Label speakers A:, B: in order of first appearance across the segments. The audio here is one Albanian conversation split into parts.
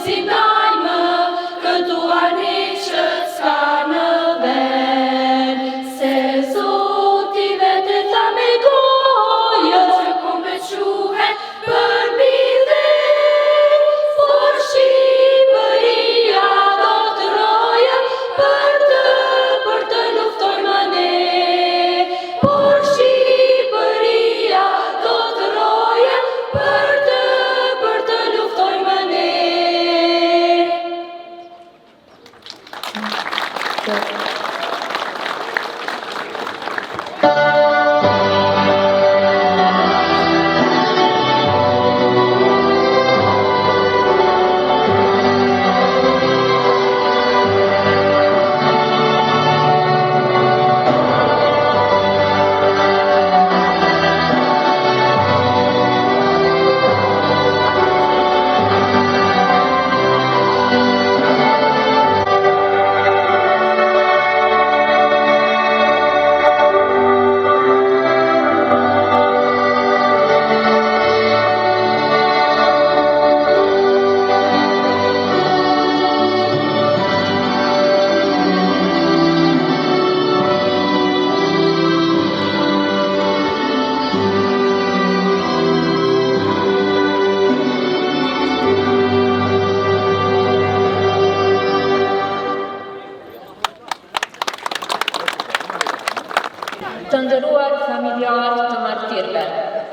A: si ndajmë, këtu armiqët s'ka në vend, se Zoti vetë tha me gojë, që ku me quhet për bidhe, por Shqipëria do të rojë, për të luftojmë ne, por Shqipëria do të rojë, për të luftojmë ne.
B: Të nderuar familjarë të martirëve,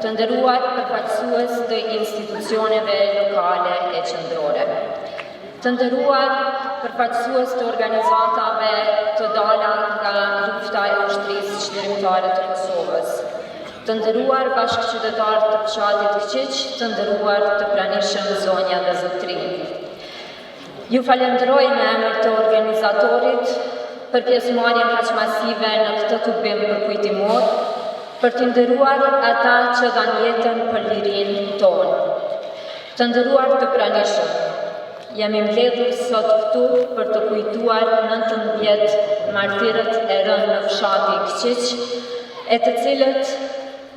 B: të nderuar përfaqësues të institucioneve lokale e qendrore, të nderuar përfaqësues të organizatave të dala nga lufta e ushtrisë çlirimtare të Kosovës, të nderuar bashkëqytetarë të fshatit Kyç, të nderuar të pranishëm zonja dhe zotëri. Ju falenderoj në emër të organizatorit për pjesëmarrjen kaq masive në këtë tubim përkujtimor, për të nderuar ata që dhanë jetën për lirinë tonë. Të nderuar të pranishëm, jemi mbledhur sot këtu për të kujtuar 19 martirët e rënë në fshati Kyç, e të cilët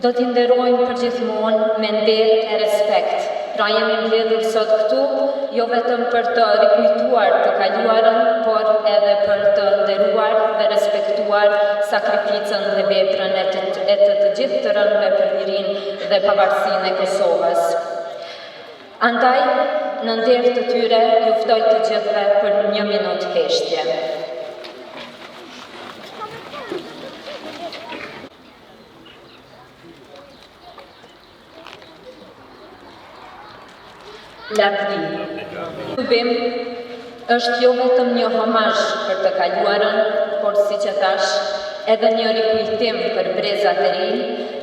B: do t'i nderojmë përgjithmonë me nder e respekt. Pra jemi mbledhur sot këtu, jo vetëm për të rikujtuar të kaluarën, por edhe për të nderuar dhe respektuar sakrificën dhe veprën e të gjithë të rënëve për lirinë dhe pavarësinë e Kosovës. Andaj, në nder të tyre, ju ftoj të gjithëve për 1 minutë heshtje. Lavdi. Tubim është jo vetëm një homazh për të kaluarën, por siç e thash, edhe një rikujtim për brezat e rinj,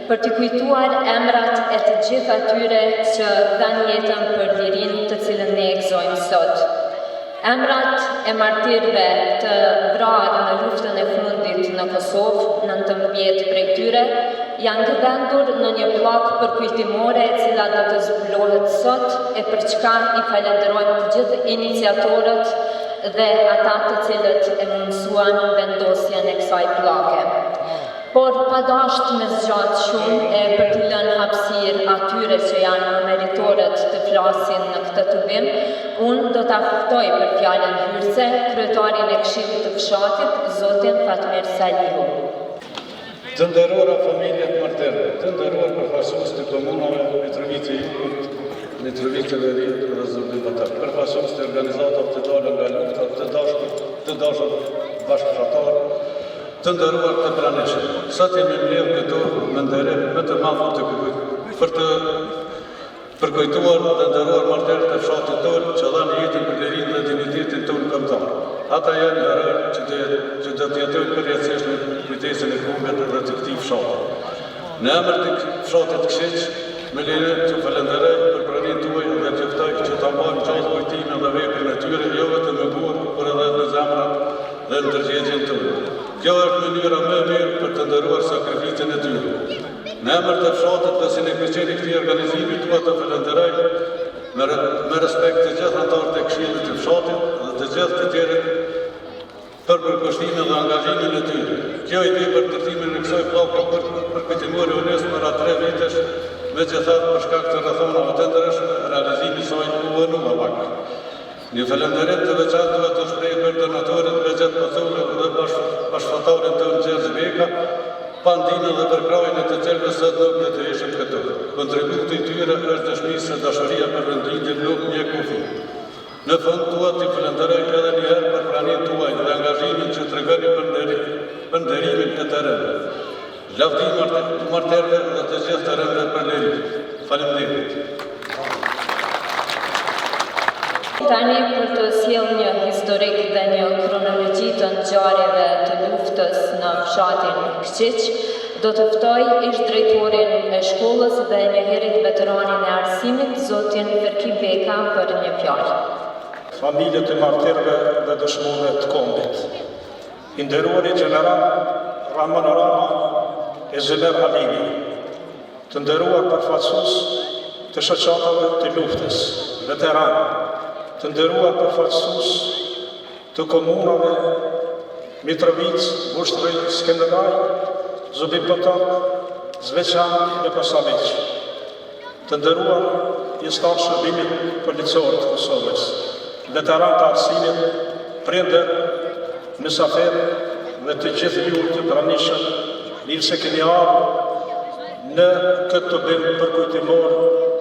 B: për të kujtuar emrat e të gjithë atyre që dhanë jetën për lirinë të cilën ne e gëzojmë sot. Emrat e martirëve të vrarë në luftën e fundit në Kosovë, 19 prej tyre, janë gëdhendur në një pllakë përkujtimore e cila do të zbulohet sot, e për çka i falenderojmë të gjithë iniciatorët dhe ata të cilët e mundësuan vendosjen e kësaj pllake. Por pa dashur me zgjat shumë e për t'i lënë hapësirë atyre që janë meritorët të flasin në këtë tubim, unë do t'a ftoj për fjalën hyrëse kryetarin e Këshillit të Fshatit, zotin Fatmir Salihu.
C: Të nderuara familjet martirë, të nderuar përfaqësues të komunave Mitrovica dhe Rinj dhe Zërbimbatar, përfaqësues të organizatave të dalë nga lufta, të dashur bashkëfratar, të nderuar të pranishëm. Sot jemi mbledhur këtu me nderim vetëm për të përkujtuar dhe nderuar martirët e fshatit tonë që dhanë jetën për lirinë dhe dignitetin tonë kombëtar. Ata janë herë që do të jetojnë përjetësisht në kujtesën e kombëve dhe të këtij fshati. Në emër të fshatit Kyç, më lini të falenderoj për praninë tuaj dhe të ftoj që ta mbajmë gjallë kujtimin dhe veprën e tyre, jo vetëm në burë, por edhe në zemrat dhe në tërgjegjen tonë. Kjo është mënyra më e mirë për të nderuar sakrificën e tyre. Në emër të fshatit dhe sinekuqeri këtij organizimi dua të falenderoj me respekt të gjithë anëtarët e Këshillit të Fshatit dhe të gjithë të tjerët për përkushtimin dhe angazhimin e tyre. Kjo ide për ndërtimin e kësaj pllake përkujtimore u nis para 3 vitesh, megjithatë për shkak të rrethonave të ndryshme, realizimi i saj u vënua pak. Një falënderim të veçantë duhet të shpreh për donatorët Bexhet Pozullë dhe bashkëfatorin tonë Gjergj Beka, pa ndihmën dhe përkrahjen e të cilëve sot nuk do të ishim këtu. Kontributi i tyre është dëshmi se dashuria për vendin nuk një kufi. Në fund dua t'ju falenderoj edhe një herë për praninë tuaj dhe angazhimin që tregoni për nderimin e terrenit. Lavdi martërëve dhe të gjithë terrenëve për lirim. Faleminderit.
B: Tani për të sjellë një historik dhe një kronologji të ngjarjeve të luftës në fshatin Kqiq, do të ftoj ish drejtorin e shkollës dhe njëherët veteranin e arsimit, zotin Ferki Beka, për një fjalë.
D: Familjet e martirëve dhe dëshmorëve të kombit. I nderuari gjeneral Ramon Rama e Zëmer Halimi, të nderuar përfaqësues të shoqatave të luftës, veteranë, të nderuar përfaqësues të komunave Mitrovic, Vushtroj, Skënderaj, Zubipotok, Zveçan dhe Kosaviq, të nderuar pjesëtar shërbimit policor të Kosovës, veteranë të arsimit, prindër, mysafir dhe të gjithë ju të pranishëm, mirë se keni ardhur në këtë të bëjmë përkujtimor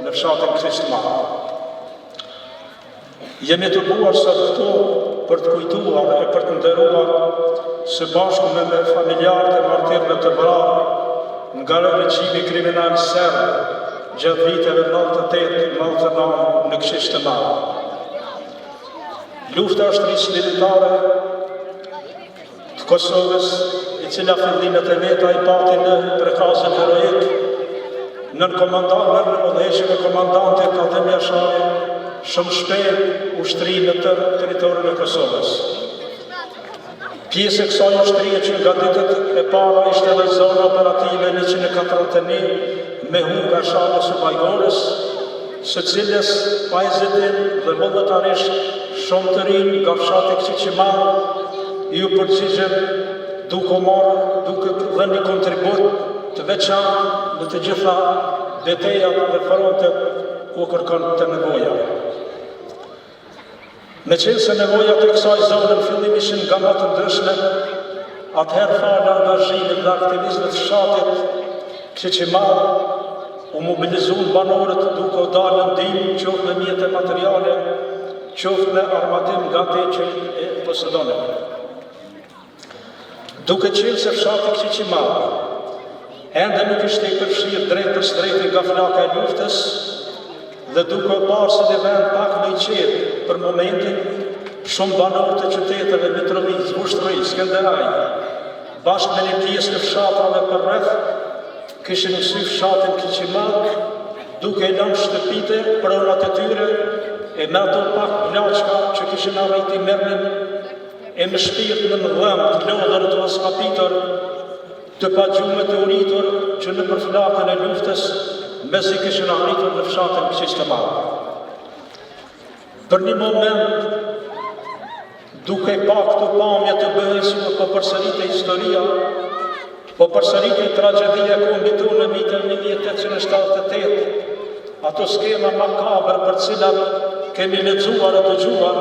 D: në fshatin Kqiq të Madh. Jemi të buar sot këtu për të kujtuar e për të nderuar së bashku me familjarët e martirëve të vrarë nga regjimi kriminal serb gjatë viteve 98-99 në Kqiq të Madh. Lufta shtrisë militare të Kosovës, i cila fillimet e veta i pati në prekazën heroik, nën udhëheqjen e komandantit Adem Jashari, shumë shpejt ushtri në tërë territorin e Kosovës. Pjesë e kësaj ushtrie që nga ditët e para ishte edhe zona operative 141 me Huga Shalës së Bajgorës, së cilës pajzitin dhe vullnetarisht shumë të rinj nga fshati Kqiq i Madh ju përgjigjen duke dhënë një kontribut të veçantë në të gjitha betejat dhe frontet ku kërkon të nevoja. Me qenë se nevojat e kësaj zone në fillim ishin nga më të ndryshme, atëherë fala angazhimit dhe aktivizmit të fshatit Kqiq i Madh u mobilizuan banorët duke u dalë në ndihmë qoftë me mjete materiale, qoftë me armatim nga ate që e posedonin. Duke qenë se fshati Kqiq i Madh ende nuk ishte i përfshirë drejt për drejt nga flaka e luftës dhe duke parë se një vend pak më i qetë për momentin, shumë banorë të qyteteve Mitrovic, Vushtroj, Skënderaj, bashkë me një pjesë të fshatrave për rreth, kishin mësy fshatin Kqiq i Madh, duke i lënë shtëpite, pronat e tyre, e me ato pak plaçka që kishin arriti merrnin, e me shpirt në dhëm të lodhur të askapitor, të pagjume të uritur që në përflakën e luftës, mesi kishin arritur në fshatin Kqiq të Madh. Për një moment, duke pa këto pamje të bëhesme, po përsërite historia, po përsërite tragedia kombit tonë në vitin 1878, ato skema makaber për cilat kemi lexuar e dëgjuar,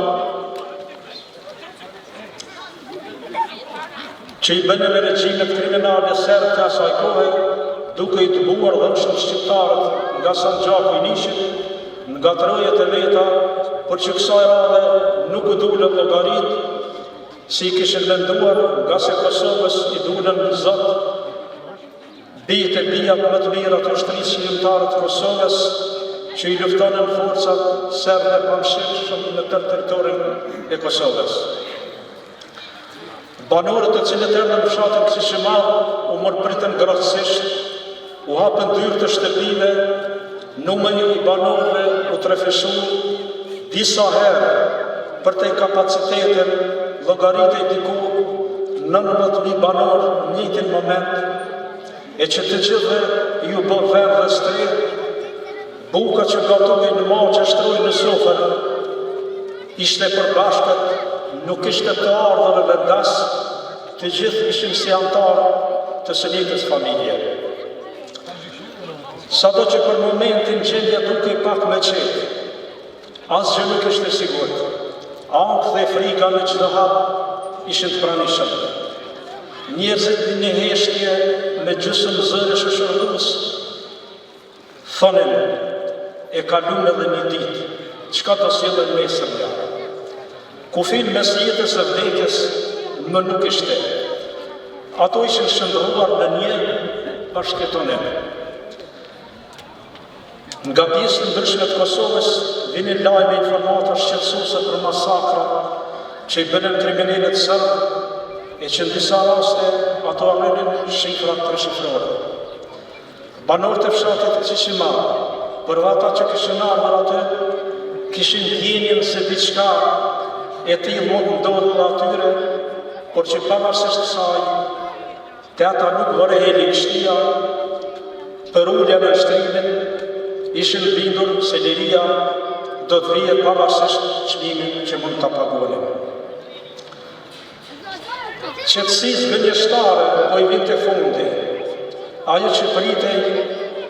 D: që i bënë me regjimet kriminale serb të asaj kohe, duke i të buar dhënshëm shqiptarët nga Sanxhaku i Nishit, nga trojet e veta, për që kësaj radhe nuk u dulën llogarit, si i kishin menduar nga se Kosovës i dulën zot, bijtë e bijat më të mira të ushtrisë shqiptare të Kosovës, që i luftonin forcat serbe pamshirshëm në tërë territorin e Kosovës. Banorët të cilët erdhën në fshatin Kqiq i Madh u morpritën grahtësisht, u hapën dyrë të shtëpive, numri i banorëve u trefeshu disa herë për të kapacitetin llogaritej diku 19.000 banorë në njëjtin moment, e që të gjithë ju bë vend dhe stri, buka që gatuaj në maqe shtroj në sofër, ishte përbashkët, nuk ishte të ardhur e vendas, të gjithë ishin si antarë të së njëjtës familje. Sado që për momentin gjendja duke pak me qetë, asgjë nuk ishte sigurt. Ankth dhe frika në çdo hap ishin të pranishëm. Njerëzit në heshtje me gjysmë zëre shoqërues thonin e kalun edhe një ditë, çka do sjellën nesër ja. Kufin mes jetës e vdekjes më nuk ishte. Ato ishin shndruar në një bashkëtonim. Nga pjesë të ndryshme të Kosovës vinin lajme informata shqetësuese për masakra që i bënën kriminalet serbë e që në disa raste ato arrinin shifrat treshifrore. Banorët e fshatit Qishima, për ata që kishin ardhur aty, kishin ndjenjen se diçka e tillë mund ndodhur atyre, por që pavarësisht kësaj, te ata nuk vorreheli shtia për ulja në shtrimin, ishin bindur se liria do të vihet pavarësisht çmimit që mund ta paguonin. Qetësisë gënjeshtare po i vinte fundi, ajo që pritej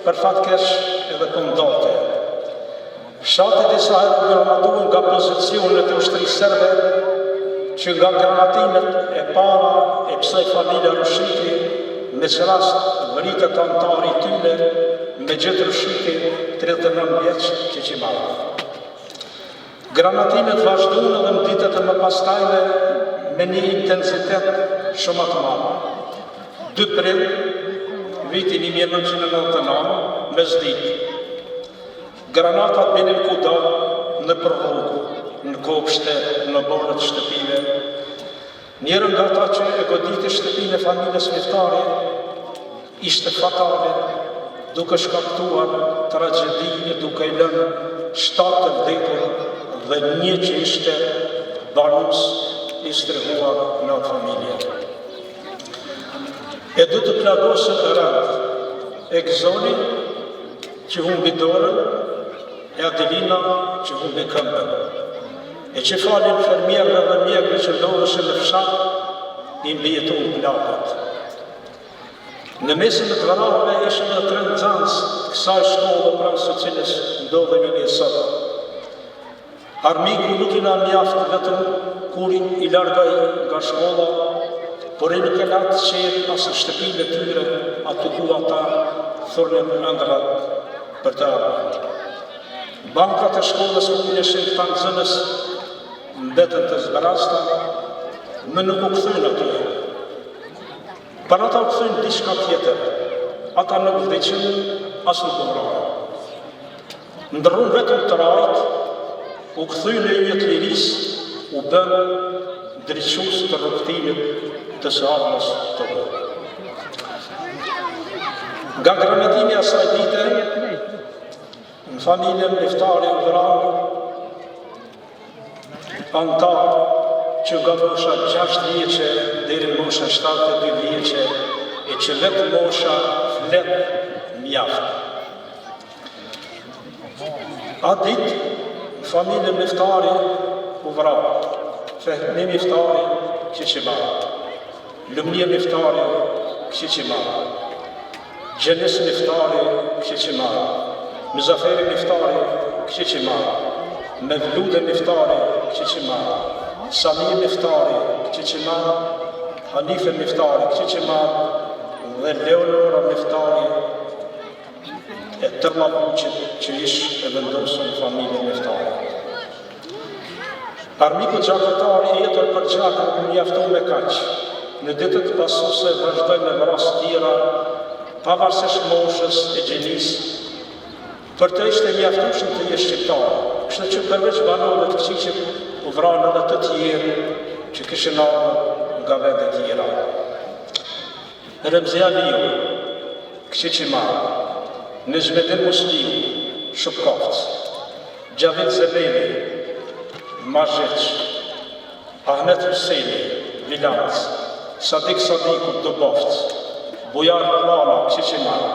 D: për fat keq edhe po ndodhte. Fshati disa herë granatuan nga pozicionet e ushtrisë serbe, që nga granatimet e para e kësaj familje Rushiti, me që rast vritët antari i tyre, me gjithë Rushiti 39 vjeç Qiqimara. Granatimet vazhduan edhe në ditët e mëpastajme me një intensitet shumë të madh. 2 prill, viti 1999, mesditë. Granatat binin kudo, në rrugë, në kopshte, në borët shtëpive. Njërën nga ta që e goditi shtëpinë e familjes Miftari ishte fatale, duke shkaktuar tragjedi e duke i lënë 7 të vdekur dhe një që ishte banus i strehuar në familje. E du të plagosën e rëndë, e Gzoni që humbi dorën, e Adelina që humbi këmbën, e që falin fermierëve dhe mjekëve që ndodheshin në fshat, i mbijetuan plagët. Në mesin e të vrarëve ishin edhe 3 nxënës të kësaj shkolle pranë së cilës ndodhemi ne sot. Armiku nuk i na mjaft vetëm kur i largoi nga shkolla, por e nuk e latë qetë asë shtëpinë e tyre, aty ku ata thurnin ëndrat për të ardhmen. Bankat e shkollës ku ishin këta nxënës mbetën të zbarasta, më nuk u kthyn aty. Për ata u kthyn diçka tjetër. Ata nuk vdiqën, as nuk u vrarën. Ndrrun vetëm të rajt, u kthyn në jetë lirisë, u bën drejtues të rrugtimit të së ardhmës të vogël. Nga granatimi asaj dite, në familjen Miftari u vrarë antar që nga mosha 6 vjeqe deri në mosha 72 vjeqe, e që vetë mosha flet mjaft. A ditë, familjen Miftari u vrarë. Fehmi Miftari, Qiqimara. Lumnia Miftari, Qiqimara. Gjenis Miftari, Qiqimara. Muzaferi Miftari, Qiqimara. Mevlude Miftari, Qiqimara. Sami Miftari, Qiqimara. Hanife Miftari, Qiqimara. Dhe Leonora Miftari, e tërma buqit që ish e vendosën familjen Miftari. Armiku gjakëtari e jetër për gjakën ku mjaftu me kaq. Në ditët pasuse vazhdoj me vras tjera, pavarësisht moshës e gjenis, për të ishte mjaftueshëm të jesh shqiptar. Kështu që përveç banorëve të këqij që u vranë edhe të tjerë që kishin ardhur nga vende tjera. Remzi Aliu, Qiqimara, Nezmedin Musliu, Shupkovc, Gjavit Zeleni, Mazheq, Ahmet Husseini, Vilanc, Sadik Sadiku, Dubovc, Bujar Plana, Qiqimara,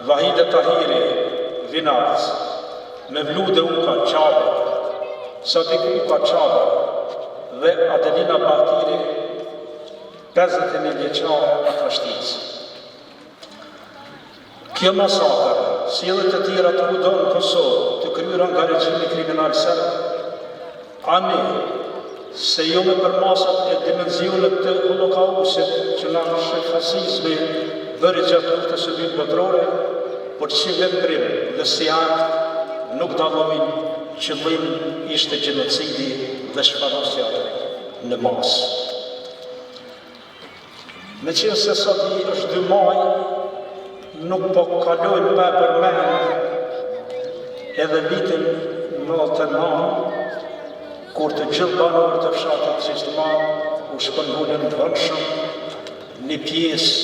D: Vahide Tahiri, Vinarc, Mevlude Uka, Qabe, Sadik Uka, Qabe, dhe Adelina Bahtiri, 51 vjeçare Atrashtic. Kjo masakër, sjelljet e tjera të kudo në Kosovë, të kryera nga regjimi kriminal serb, Ani, se jo me përmasat e dimenzionet të holokausit që nga fasizmi bëri gjatë luftës së dytë botërore, por që veprim dhe si akt nuk dallojnë qëllim ishte gjenocidi dhe shfarosja në masë. Me qenë se sot është 2 maj, nuk po kalojnë pa përmend edhe vitin 99, kur të gjithë banorët të fshatit Sistemar u shpëngullën të vëndshëm, një pjesë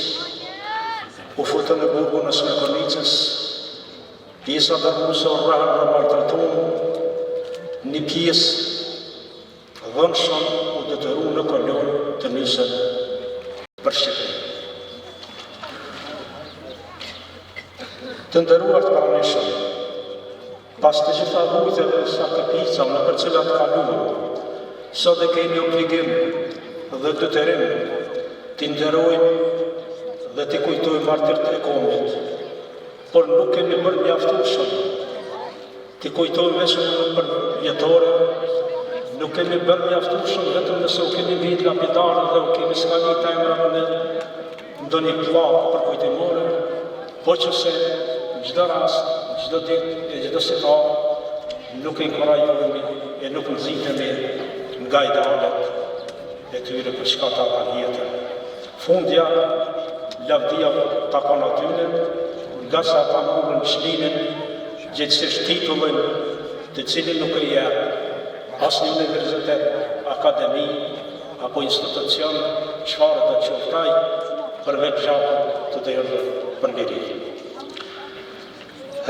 D: u futën në burgun e Srebrnicës, pjesa dërmuese u rrahën dhe martërtuan, një pjesë vëndshëm u detyruan në kolon të nisën për Shqipëri. Të nderuar të pranishëm, pas të gjitha vujteve dhe sakrifica në për cilat kaluam, sot e kemi obligim dhe detyrim t'i nderojmë dhe t'i kujtojmë martyrët e kombit, por nuk kemi bërë mjaftueshëm t'i kujtojmë vetëm për vjetore, nuk kemi bërë mjaftueshëm vetëm nëse u kemi vit lapidarë dhe u kemi skalit emra në ndonjë pllakë për kujtimore, po që se çdo rast, çdo ditë e çdo situatë nuk e inkurajojmë e nuk nxitemi nga idealet e tyre për çka ta kanë jetën. Fundja, lavdia takon atyre, nga sa ata morën çlimin, gjithsesi titullin të cilin nuk e jep asnjë universitet, akademi apo institucion, çfarë do të qoftaj përveç gjatë të derdhur për liri.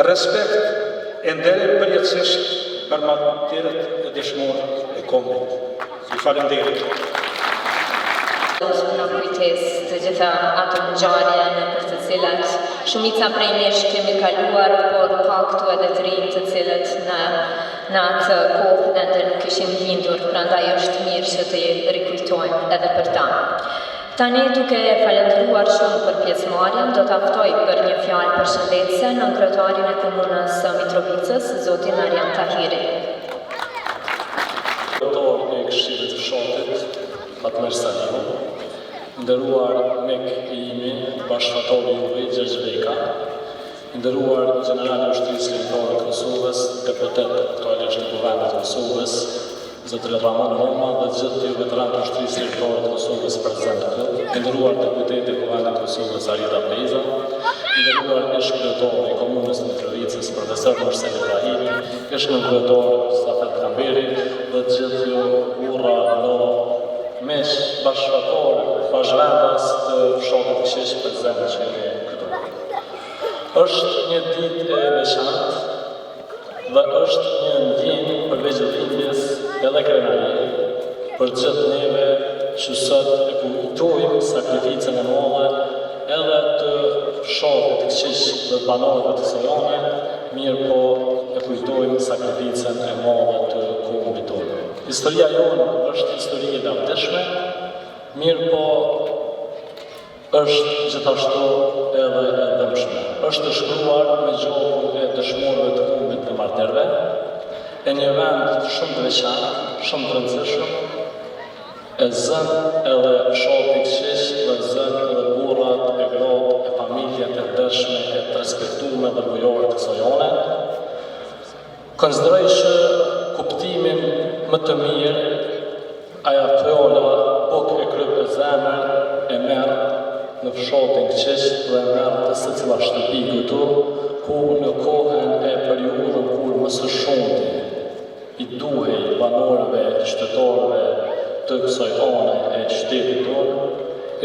D: Respekt e nderim përjetësisht për martyrët e dëshmorët e kombit. Ju falenderoj.
B: Në kujtes të gjitha ato ngjarje në për të cilat shumica prej nesh kemi kaluar, por ka këtu edhe të rinj të cilët në atë kohë ende nuk ishin lindur, prandaj është mirë që të rikujtojmë edhe për ta. Tani duke falendëruar shumë për pjesëmarrjen, do ta ftoj për një fjalë përshëndetëse në kryetarin e komunës së Mitrovicës, zotin Arjan Tahiri.
E: Kryetar e Këshillit të Fshatit, Fatmer Salimu, nderuar mik i imi, bashkëfaqari juve Gjergj Beka, nderuar generali i ushtrisë ligjore të Kosovës, deputet koalicion të Kuvendit të Kosovës, zotëri Ramon Roma dhe gjithë ju veteranë të ushtrisë ligjore të Kosovës prezent këtu, nderuar deputeti i Kuvendit të Kosovës Arida Beza, nderuar ish kryetar i komunës së Mitrovicës profesor Nursel Ibrahimi, ish kryetar Safet Kamberi dhe gjithë ju urra në mesh bashkëfaqar bashkëvendas të fshatit Këshish prezent që jeni këtu. Është një ditë e veçantë dhe është një ndjenjë përveç dhimbjes edhe krenarie për gjithë neve që sot e kujtojmë sakrificën e madhe edhe të fshatit Këshish dhe banorëve të Sojane, mirë po e kujtojmë sakrificën e madhe të kombit tonë. Historia jonë është histori e lavdishme, mirë po është gjithashtu edhe e dëmshme. Është të shkruar me gjuhën e dëshmorëve të kombit të martyrëve, e një vend shumë të veçantë, shumë të rëndësishëm, e zën edhe fshati Këshish dhe zën edhe burrat, e gratë, e familjet e dëshme, e të respektuar dhe bujorët të Sojane. Konsideroj që kuptimin më të mirë, aja fjala buk e kryp e zemër e merë në fshatin Këshish dhe merë të secila shtëpi këtu, ku në kohën e periudhën kur më së shumti i duhej banorëve, qytetarëve të kësaj ane e qytetit tonë,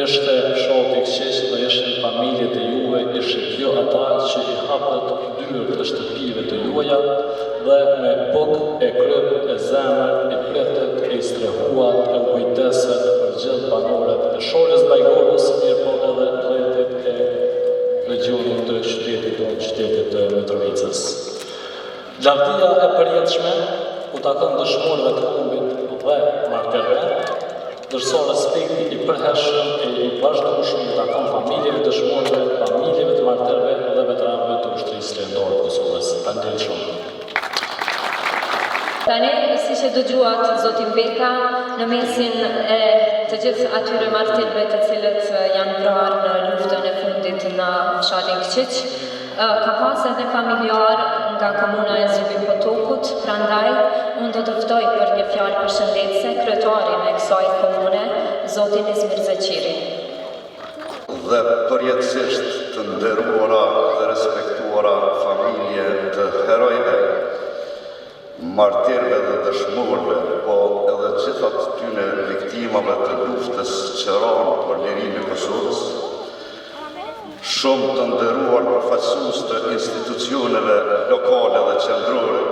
E: ishte fshati Këshish dhe ishin familjet e juve, ishin jo ata që i hapët dyrët e shtëpive të juaja dhe me buk e kryp e zemër, e pletet, e strehuat, e kujdeset për gjithë banorët e Sholës Bajgorës, mirë po edhe rrethet e regionit të qytetit tonë, qytetit të Mitrovicës. Lavdia e përjetshme u takon dëshmorëve të kombit dhe martyrëve, ndërsa respekti i përhershëm e i vazhdueshëm i takon familjeve të dëshmorëve, familjeve të martyrëve dhe veteranëve të ushtrisë ligjore të Kosovës. Faleminderit shumë.
B: Tani, si që dëgjuat zotin Beka, në mesin e të gjithë atyre martirëve të cilët janë vrarë në luftën e fundit në fshatin Kqiq, ka pas edhe familjar nga komuna e Zubin Potokut, prandaj unë do të ftoj për një fjalë përshëndetse kryetarin e kësaj komune, zotin Izmir Zeqiri.
F: Dhe përjetësisht të nderuara dhe respektuara familje të herojve, martirëve dhe dëshmorëve, po edhe gjithat tyne viktimave të luftës që ranë për lirinë e Kosovës, shumë të nderuar përfaqësues të institucioneve lokale dhe qendrore,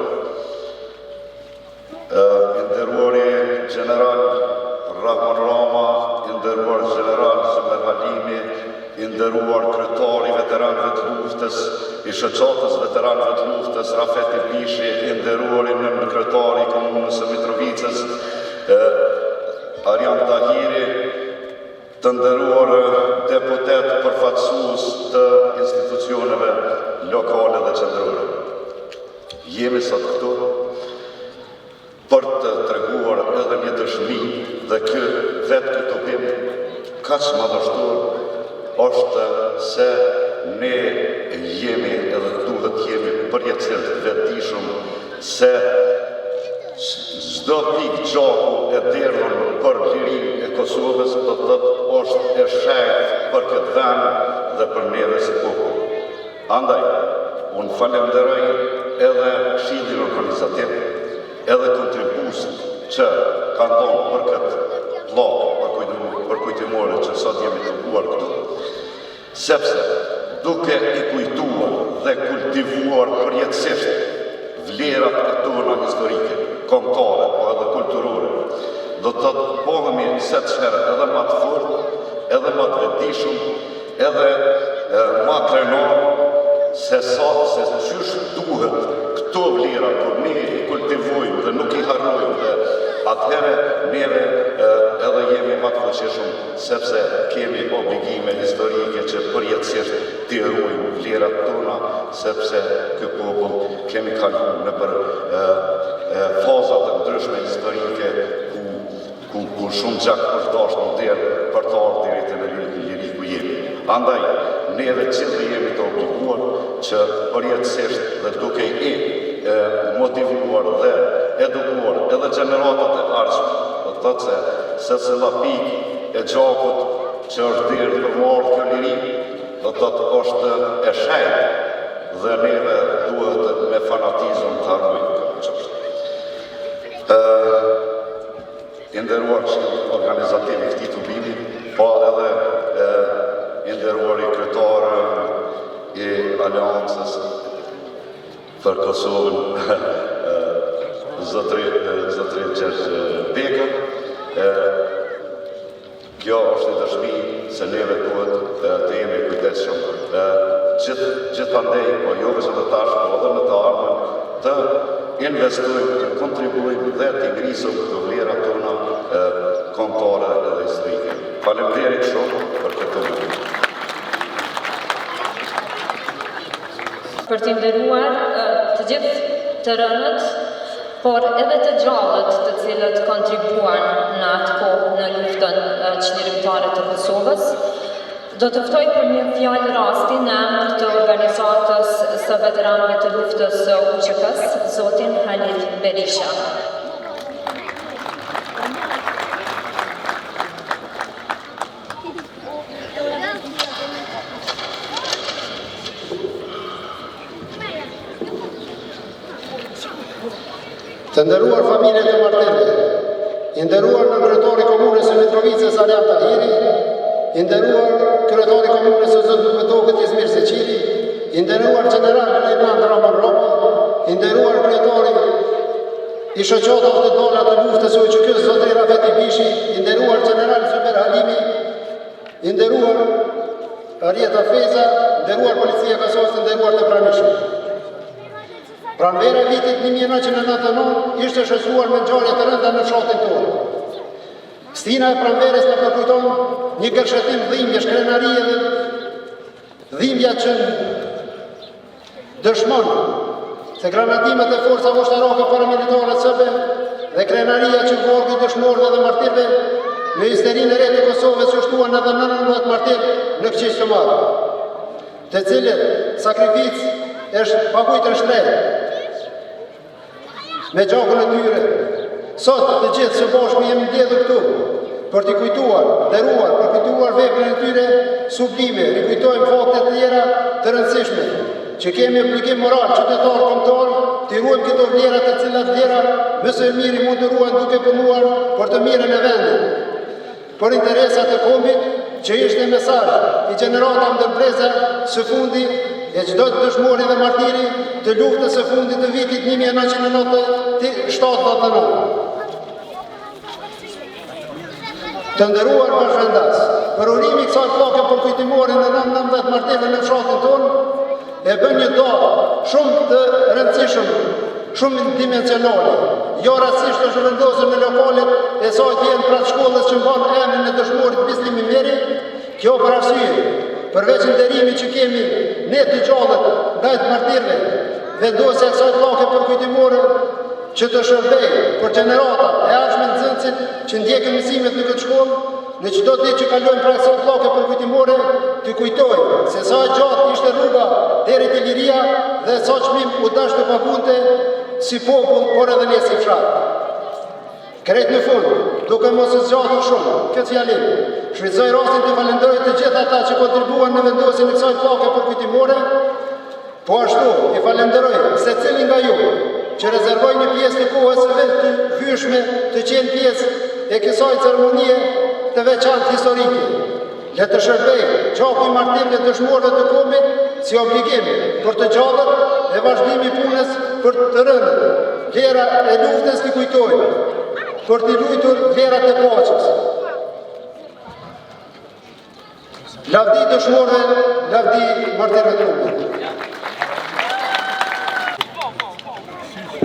F: i nderuari general Rahman Rama, i nderuar general Zëmer Halimi, i nderuar kryetari i veteranëve të luftës, i shoqatës veteranëve të luftës Rafeti Bishi, i nderuari nën kryetari i komunës së Mitrovicës Arjan Tahiri, të nderuar deputet përfaqësues të institucioneve lokale dhe qendrore. Jemi sot këtu për të treguar edhe një dëshmi dhe ky vetë ky topim kaq madhështor është se ne jemi edhe duhet jemi përjetësisht vetëdijshëm se çdo pikë gjaku e derdhur për lirinë e Kosovës do të thotë është e shajtë për këtë vend dhe për neve si popull. Andaj, unë falenderoj edhe këshillin organizativ, edhe kontribuesit që kanë dhënë për këtë vllog përkujtimore që sot jemi të buar këtu, sepse duke i kujtuar dhe kultivuar përjetësisht vlerat e tona historike, kombëtare, po edhe kulturore, do të bëhemi se çfarë edhe më të fortë, edhe më të vetëdijshëm, edhe më krenar se çysh duhet këto vlera kur ne i kultivojmë dhe nuk i harrojmë dhe atëherë neve edhe jemi më të fuqishëm sepse kemi obligime historike që përjetësisht t'i ruajmë vlerat tona sepse ky popull kemi kaluar nëpër faza të ndryshme historike ku shumë gjak është dashur derë për të ardhurit e në liri ku jemi. Andaj, neve gjithë jemi të obliguar që përjetësisht dhe duke i motivuar dhe edukuar edhe gjeneratat e ardhshme, do të thotë se cila pikë e gjakut që është derë për të ardhur kjo liri, do të thotë është e shajtë dhe neve duhet me fanatizëm të harrojmë këtë çështje. I nderuar organizativ i këtij tubimi, po edhe i nderuari kryetar i Aleancës për Kosovën, zotrin Gjergj Beka. Kjo është një dëshmi se neve duhet të jemi kujdesshëm. Gjithandej, po jo vetëm të tash, po edhe në të ardhmen, të investojmë, të kontribuojmë dhe të ngrisim këto vlera tona kombëtare dhe historike. Faleminderit shumë për këtë moment.
B: Për të nderuar të gjithë të rënët, por edhe të gjallët të cilët kontribuan në atë kohë në luftën çlirimtare të Kosovës, do të ftoj për një fjalë rasti në emër të organizatës së veteranëve të luftës së UÇK-s, zotin Halil Berisha.
G: Të nderuar familje të martirëve, i nderuar në kryetari komunës së Mitrovicës Arjan Tahiri, i nderuar kryetari komunës së Zubin Potokut Izmir Zeqiri, i nderuar general lejtnant Rahman Rama, i nderuar kryetari i shoqatave të dona të luftës së UÇK-s zotri Rafeti Bishi, i nderuar general Zëmer Halimi, i nderuar Arjeta Feza, nderuar policia e Kosovës, nderuar të pranishëm. Pranvera vitit 1999 ishte shësuar me ngjarje të rënda në fshatin tonë. Stina e pranverës në përkujton një gërshetim dhimbje, shkrenarie dhe dhimbja që dëshmon se granatimet e forcave ushtarake paramilitare sëbe dëshmorëve dhe martirëve në historinë e re të Kosovës që shtuan edhe 19 martirë në këqiq të madh, të cilët sakrificë është paguajtur shtrejt me gjakun e tyre. Sot të gjithë së bashku jemi mbledhur këtu për t'i kujtuar, nderuar, për kujtuar veprën e tyre sublime, rikujtojmë fakte të tjera të rëndësishme, që kemi obligim moral qytetar kombëtar t'i ruajmë këto vlera të cilat vlera më së miri mund të ruajnë duke punuar për të mirën e vendit, për interesat e kombit, që ishte mesazh i gjenerata ndërpreza së fundi e çdo dëshmori dhe martiri të luftës së fundit të vitit 1997-99. Të nderuar bashkëvendas, për urimi i kësaj pllake përkujtimore në 19 marteve në fshatin tonë e bën një datë shumë të rëndësishme, shumë dimensionale. Jo rastisht është vendosur në lokalet e saj të jenë pranë shkollës që mban emrin e dëshmorit Bislimi Meri. Kjo për arsye, përveç nderimit që kemi ne të gjallët ndaj të martirëve, vendosja e kësaj pllake përkujtimore që të shërbej për gjeneratat e ardhshme nxënësit që ndjekin mësimet në këtë shkollë, në çdo ditë që kalojmë pranë kësaj pllake përkujtimore, të kujtojmë se sa e gjatë ishte rruga deri te liria dhe sa çmim u dash të pagunte si popull, por edhe ne si fshat. Krejt në fund, duke mos e zgjatur shumë këtë fjalim, shfrytëzoj rastin të falenderoj të gjithë ata që kontribuan në vendosjen e kësaj pllake përkujtimore, po ashtu i falenderoj secilin nga ju që rezervoj një pjesë të kohës së vet të vyeshme të qenë pjesë e kësaj ceremonie të veçantë historike. Le të shërbej gjaku i martirëve dëshmorëve të kombit si obligim për të gjallët e vazhdimi i punës për të rënë. Vlera e luftës t'i kujtojmë, për t'i luajtur vlerat e paqes. Lavdi dëshmorëve, lavdi martirëve të kombit.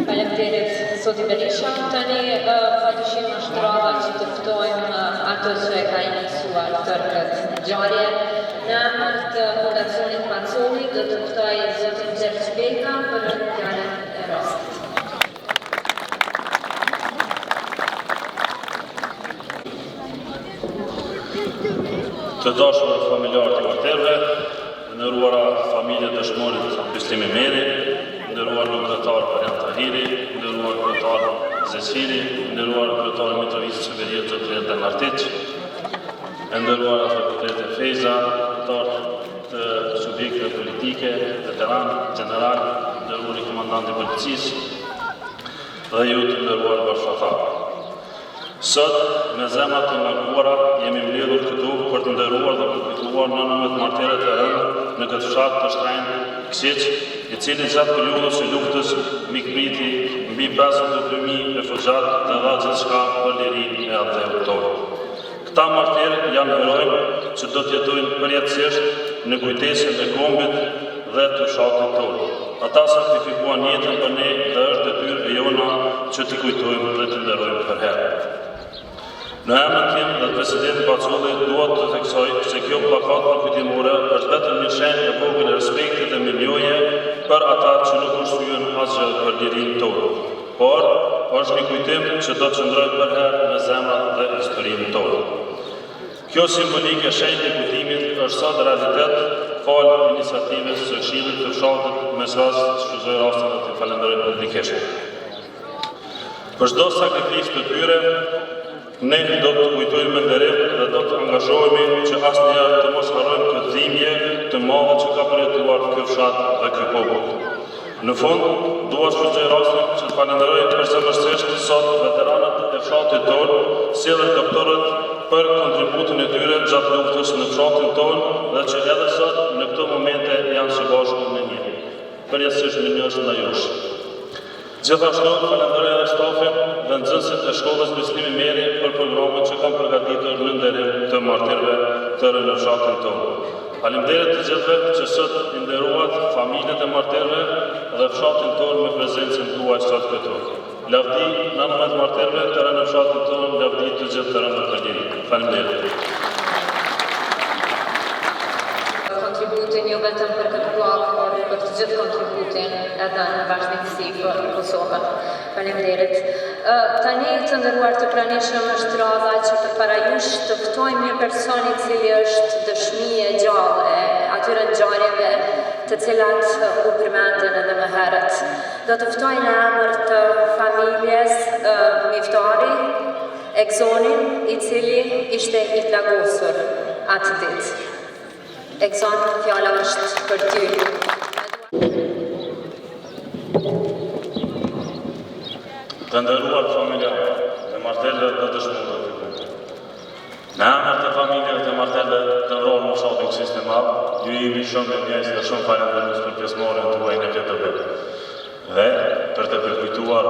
B: Faleminderit Zoti Berisha. Tani padyshim është rradha që të ftojmë ato që e ka iniciuar këtë ngjarje. Në emër të Fondacionit Macoli do të ftoj Zotin Gjergj Beka për fjalën e rastit.
H: Të dashur familjarë të martirëve, nderuara familje dëshmorit Bislimi Meri, nderuar kryetar Perian Tahiri, nderuar kryetar Zeçiri, nderuar kryetar Mitrovicës së Veriut Zotria Martiç, nderuar autoritet e Feza, kryetar të subjekteve politike, veteran, general, nderuar komandant i policisë dhe ju të nderuar bashkëfaqarë. Sot, me zemrat të ngarkuara, jemi mbledhur këtu për të nderuar dhe për kujtuar 19 martirët e rënë në këtë fshat të shtrenjtë Ksiç, i cili gjatë periudhës së luftës mikpriti mbi 52.000 refugjat dhe dha gjithçka për lirinë e atëut tonë. Këta martirë janë herojë që do të jetojnë përjetësisht në kujtesën e kombit dhe të fshatit tonë. Ata sakrifikuan jetën për ne dhe është detyrë e jona që t'i kujtojmë dhe të nderojmë për herë. Në emrin tim dhe presidentit Macoli dua të theksoj se kjo plakat përkujtimore është vetëm një shenjë e vogël e respektit dhe mirënjohje për ata që nuk ushtryen asgjë për lirinë tonë, por është një kujtim që do të qëndrojë për herë në zemrat dhe historinë tonë. Kjo simbolike shenjë e kujtimit është sot realitet falë iniciativës së Këshillit të Fshatit, me rast shfrytëzoj rastin dhe të falenderoj publikisht. Për çdo sakrificë të tyre, ne do të kujtojmë me nderim dhe do të angazhohemi që asnjëherë të mos harrojmë këtë dhimbje të madhe që ka përjetuar ky fshat dhe ky popull. Në fund, dua shfrytëzoj rastin që të falenderoj përsërisht sot veteranët e fshatit tonë, si dhe doktorët për kontributin e tyre gjatë luftës në fshatin tonë dhe që edhe sot në këto momente janë së bashku me ne. Përjetësisht mirënjohje ndaj jush. Gjithashtu falenderoj edhe stafin dhe nxënësit e shkollës Bislimi Meri për programet që kanë përgatitur në nderim të martirëve të rënë në fshatin tonë. Faleminderit të gjithëve që sot i nderuat familjet e martirëve dhe fshatin tonë me prezencën tuaj sot këtu. Lavdi 19 martirëve të rënë në fshatin tonë, lavdi të gjithë të rënë në liri. Faleminderit.
B: Kontributin jo vetëm për këtë plak, por për të gjithë kontributin edhe në vazhdimsi për Kosovën. Faleminderit. Tani të nderuar të pranishëm është radha që përpara jush të ftojmë një person I cili është dëshmi e gjallë e atyre ngjarjeve të cilat u përmendën edhe më herët. Do të ftoj në emër të familjes Miftari, Egzonin, I cili ishte I plagosur atë ditë. Egzon, fjala është për ty.
H: Të nderuar familja të martellëve dhe dëshmorët. Në emër të familjeve të martellëve të ndrohen në fshatin sistemat, ju jemi shumë mirënjohës dhe shumë falënderues për pjesëmarrjen tuaj në këtë vit. Dhe për të përkujtuar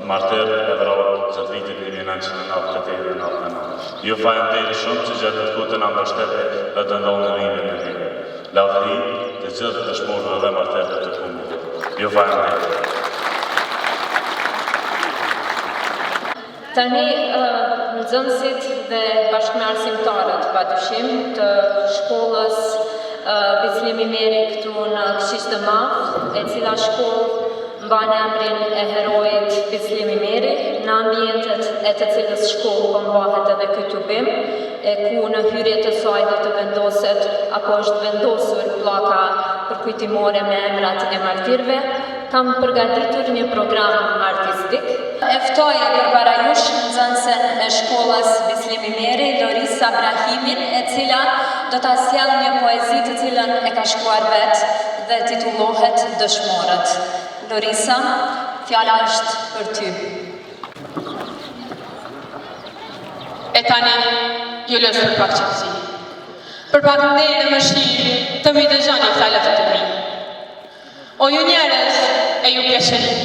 H: martellën e vrarë gjatë vitit 1999. Ju falenderoj shumë që gjatë të kohës na mbështetni dhe të ndonë rimin e tyre. Lavdëri të gjithë dëshmorëve dhe martellëve të komunës. Ju falenderoj.
B: Tani nxënësit dhe bashkëmarrësimtarët padyshim të shkollës Bislimi Meri këtu në Këshish të Madh, e cila shkollë mban emrin e herojit Bislimi Meri, në ambientet e të cilës shkollë po mbahet edhe ky tubim, e ku në hyrje të saj do të vendoset apo është vendosur pllaka përkujtimore me emrat e martirëve. Kam përgatitur një program artistik. E ftoja përpara jush nxënësen e shkollës Bislimi Meri, Lorisa Brahimin, e cila do ta sjellë një poezi të cilën e ka shkruar vetë dhe titullohet Dëshmorët. Lorisa, fjala është për ty.
I: E tani, ju lësë për pak qëtësi. Për pak ndërë në mëshirë të mi dëgjoni këta lëftë të mi. O ju njerëz e ju pjeshëri,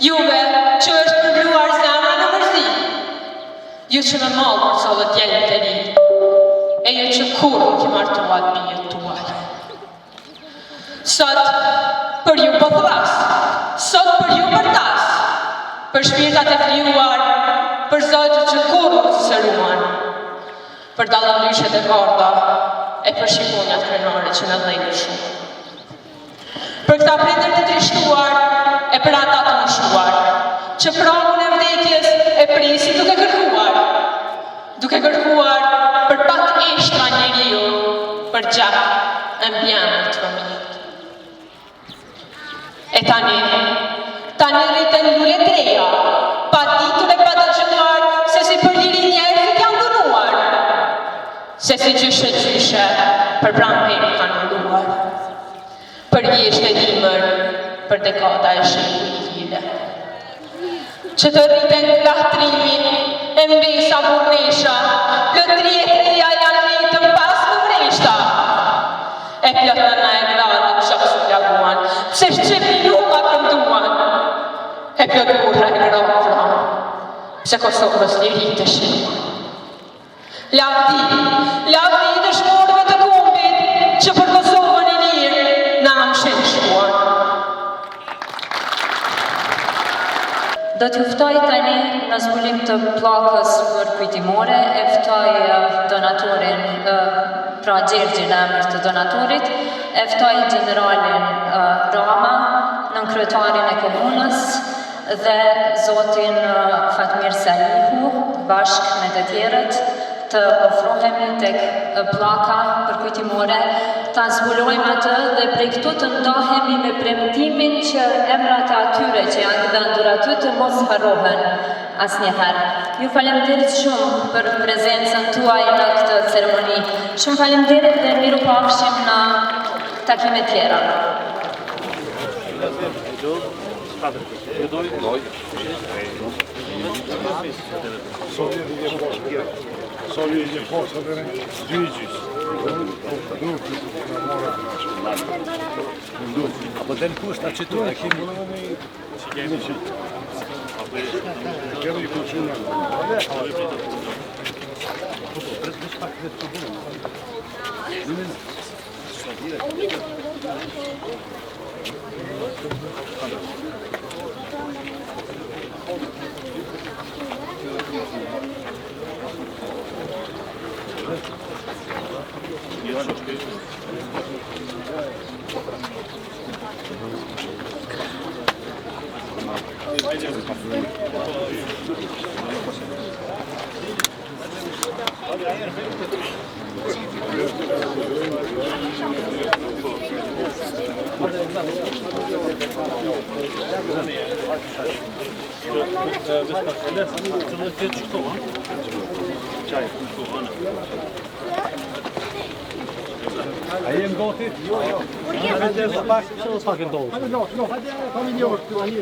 I: juve që është përbluar zemra në mërzi, ju që me malë për sollët djelën të ri, e ju që kur ki martuat me jetë tuaj. Sot për ju po thras, sot për ju për tas, për shpirtat e fliuar, për zogjë që kur nuk të sëruan, për dallamlyshet e bardha e për shqiponjat krenare që në dhejnë shumë. Për këta prindër të trishtuar e për ata të mëshuar, që pragun e vdekjes e prisi duke kërkuar për pak ishtra njeriu, për gjak e mbjemër të fëmijët. E tani rriten lule treja, pa ditur e pa dëgjuar, se si për liri njerëzit janë dënuar, se si gjyshe për pranveri kanë mëruar. Për jeshtë e dimër, për dekada e shëllë. Që të rriten lahtrimi, e mbesa burnesha, plëtri e treja janë vetëm pas në vreshta. E plëtën e gradën që kësë plaguan, pse shqepi luma kënduan. E plëtë burra e gravra, pse Kosovës liri të shqepan. Lavdi dëshmorëve të kombit, që për Kosovën e lirë, na më shenë shkuan.
B: Do t'ju ftoj tani në zbulim të pllakës përkujtimore, e ftoj donatorin, pra Gjergjin në emër të donatorit, e ftoj generalin Rama, nënkryetarin e komunës, dhe zotin Fatmir Salihu, bashkë me të tjerët, të ofrohemi tek pllaka përkujtimore, ta zbulojmë atë dhe prej këtu të ndahemi me premtimin që emrat e atyre që janë dhëndur aty të mos harrohen asnjëherë. Ju falemnderit shumë për prezencën tuaj në këtë ceremoni. Shumë falemnderit dhe mirupafshim në takime tjera.
J: Sovi një posë dhe në gjyqës. Apo dhe në kushta që tu, e kemi në që kemi i kushuna. A jem gati? Jo. Hajde pak ndodh. Hajde familjar këtu ani.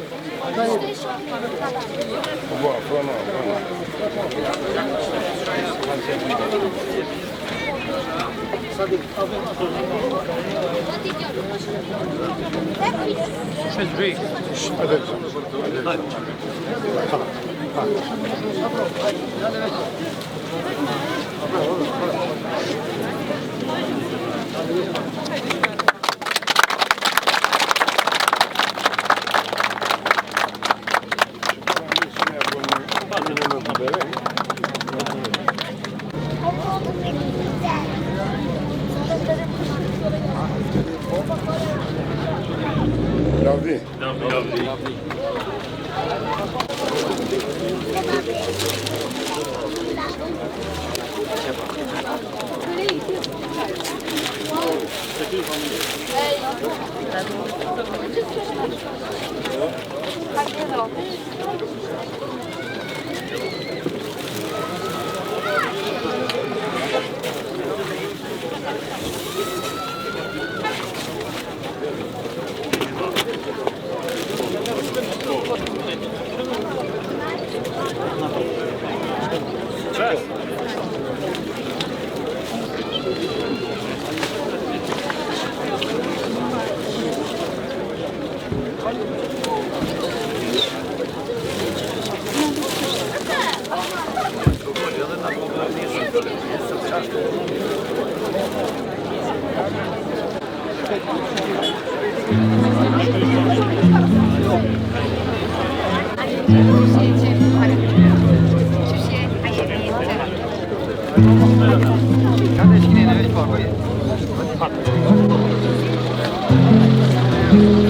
G: Thank you.